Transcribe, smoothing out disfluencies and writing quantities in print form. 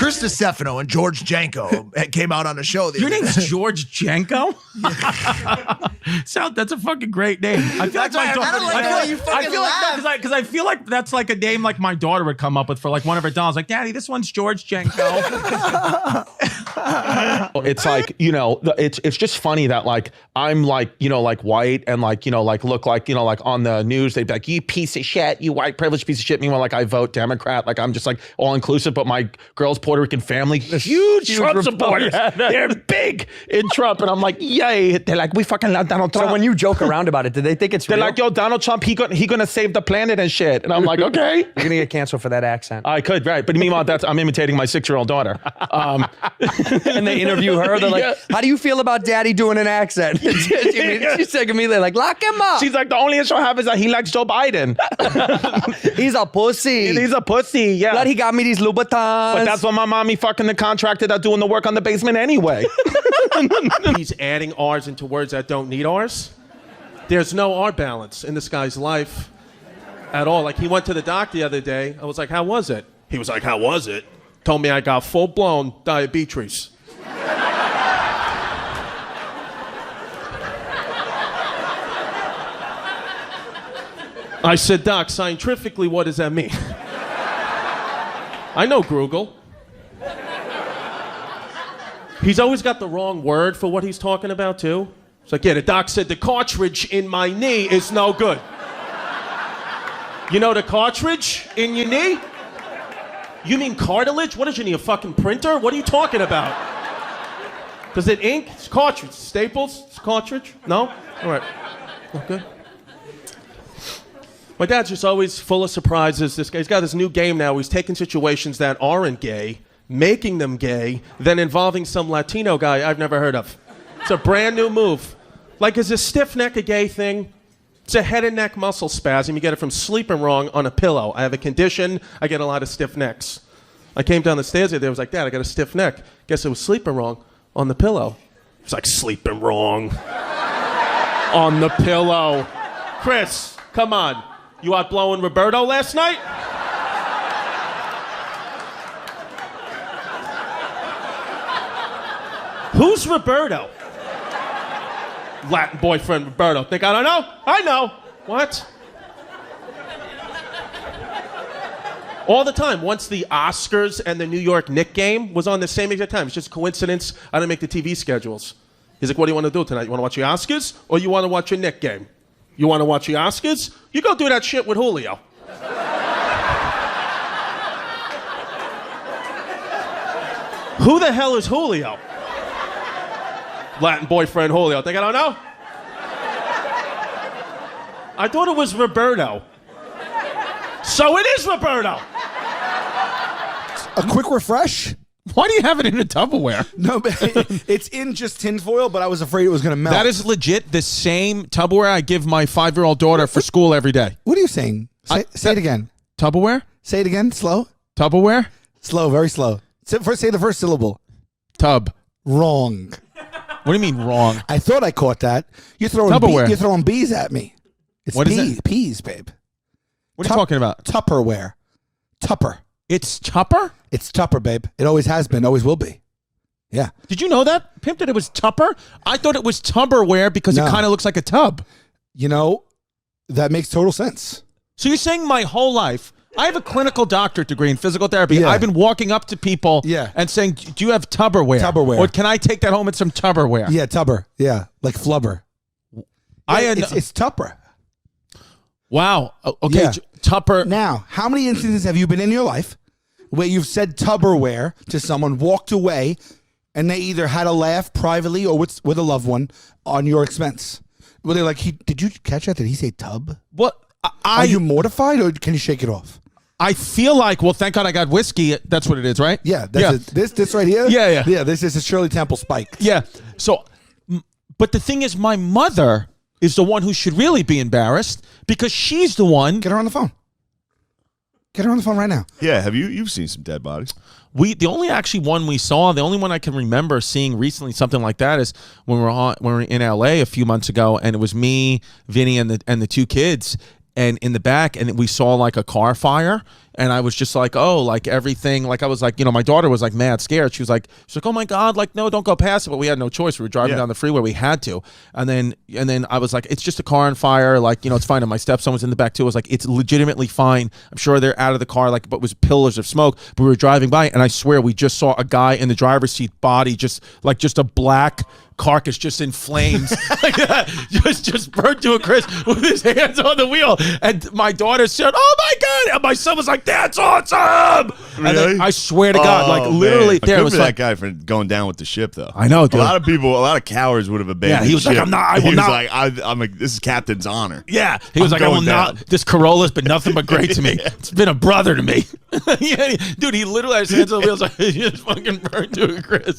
Chris Distefano and George Janko came out on the show. Your name's George Janko? Sal, that's a fucking great name. I feel like my daughter. Because I feel like that's like a name like my daughter would come up with for like one of her dolls. Like, Daddy, this one's George Janko. It's like, you know, it's just funny that like I'm like, you know, like white and like, you know, like look like, you know, like on the news they'd be like, you piece of shit, you white privileged piece of shit. Meanwhile, like I vote Democrat, like I'm just like all inclusive, but my girl's Puerto Rican family, huge Trump supporters. They're big in Trump, and I'm like, yay! They're like, we fucking love Donald Trump. So when you joke around about it, do they think it's They're real? like, yo, Donald Trump, he gonna save the planet and shit. And I'm like, okay. You're gonna get canceled for that accent. I could, right? But meanwhile, I'm imitating my 6-year-old daughter. And they interview her. They're like, how do you feel about Daddy doing an accent? She's taking me. They're like, lock him up. She's like, the only issue I have is that he likes Joe Biden. He's a pussy. He's a pussy, yeah. Glad he got me these Louboutins. But that's what my mommy fucking the contractor that doing the work on the basement anyway. He's adding R's into words that don't need R's. There's no R balance in this guy's life at all. Like, he went to the doc the other day. I was like, how was it? He was like, how was it? Told me I got full-blown diabetes. I said, Doc, scientifically, what does that mean? I know Google. He's always got the wrong word for what he's talking about, too. It's like, yeah, the doc said the cartridge in my knee is no good. You know the cartridge in your knee? You mean cartilage? What is your knee, a fucking printer? What are you talking about? Does it ink? It's cartridge. Staples? It's cartridge? No? All right. Okay. My dad's just always full of surprises. This guy's got this new game now. He's taking situations that aren't gay, making them gay, then involving some Latino guy I've never heard of. It's a brand new move. Like, is a stiff neck a gay thing? It's a head and neck muscle spasm. You get it from sleeping wrong on a pillow. I have a condition. I get a lot of stiff necks. I came down the stairs the other day. I was like, Dad, I got a stiff neck. Guess it was sleeping wrong on the pillow. It's like, sleeping wrong on the pillow. Chris, come on. You out blowing Roberto last night? Who's Roberto? Latin boyfriend Roberto. Think I don't know? I know. What? All the time. Once the Oscars and the New York Knicks game was on the same exact time. It's just a coincidence. I didn't make the TV schedules. He's like, what do you want to do tonight? You want to watch the Oscars or you want to watch your Knicks game? You want to watch the Oscars? You go do that shit with Julio. Who the hell is Julio? Latin boyfriend Julio. Think I don't know? I thought it was Roberto. So it is Roberto. A quick refresh? Why do you have it in a Tupperware? No, but it's in just tinfoil, but I was afraid it was going to melt. That is legit the same Tupperware I give my 5-year-old daughter for school every day. What are you saying? Say it again. Tupperware? Say it again, slow. Tupperware? Slow, very slow. Say the first syllable. Tub. Wrong. What do you mean wrong? I thought I caught that. You're throwing Tupperware. you're throwing bees at me. It's what is it? Peas, babe. What are you talking about? Tupperware. Tupper. It's Tupper? It's Tupper, babe. It always has been, always will be. Yeah. Did you know that? Pimp, that it was Tupper? I thought it was Tupperware because it kind of looks like a tub. You know, that makes total sense. So you're saying my whole life, I have a clinical doctorate degree in physical therapy. Yeah. I've been walking up to people and saying, do you have Tupperware? Tupperware. Or can I take that home in some Tupperware? Yeah, Tupper. Yeah, like flubber. It's Tupper. Wow. Okay, Yeah. Tupper. Now, how many instances have you been in your life where you've said Tupperware to someone, walked away, and they either had a laugh privately or with a loved one on your expense? Were they like, did you catch that? Did he say tub? What? Are you mortified or can you shake it off? I feel like, well, thank God I got whiskey. That's what it is, right? Yeah. This right here? Yeah. Yeah, this is a Shirley Temple spike. Yeah. So, but the thing is, my mother is the one who should really be embarrassed because she's the one. Get her on the phone. Get her on the phone right now. Yeah, you've seen some dead bodies. The only actually one we saw, the only one I can remember seeing recently something like that is when we were in LA a few months ago, and it was me, Vinny, and the two kids, and in the back, and we saw like a car fire, And I was just like, oh, like everything, like I was like, my daughter was like mad scared. She's like, oh my God, like, no, don't go past it. But we had no choice. We were driving down the freeway. We had to. And then I was like, it's just a car on fire. Like, it's fine. And my stepson was in the back too. I was like, it's legitimately fine. I'm sure they're out of the car, like, but it was pillars of smoke. But we were driving by, and I swear we just saw a guy in the driver's seat, body just a black carcass just in flames, like that, just burnt to a crisp with his hands on the wheel. And my daughter said, "Oh my God!" And my son was like, "That's awesome!" Really? And then I swear to God, like literally, there there was that like, guy for going down with the ship, though. I know, dude. A lot of cowards would have abandoned. Yeah, he was the like, ship. "I'm not. I will he was not." like, I'm like, this is captain's honor. Yeah, he was I'm like, "I will going not." down. This Corolla's been nothing but great to me. It's been a brother to me. Yeah, dude, he literally had his hands on the wheels, like he just fucking burned to a crisp.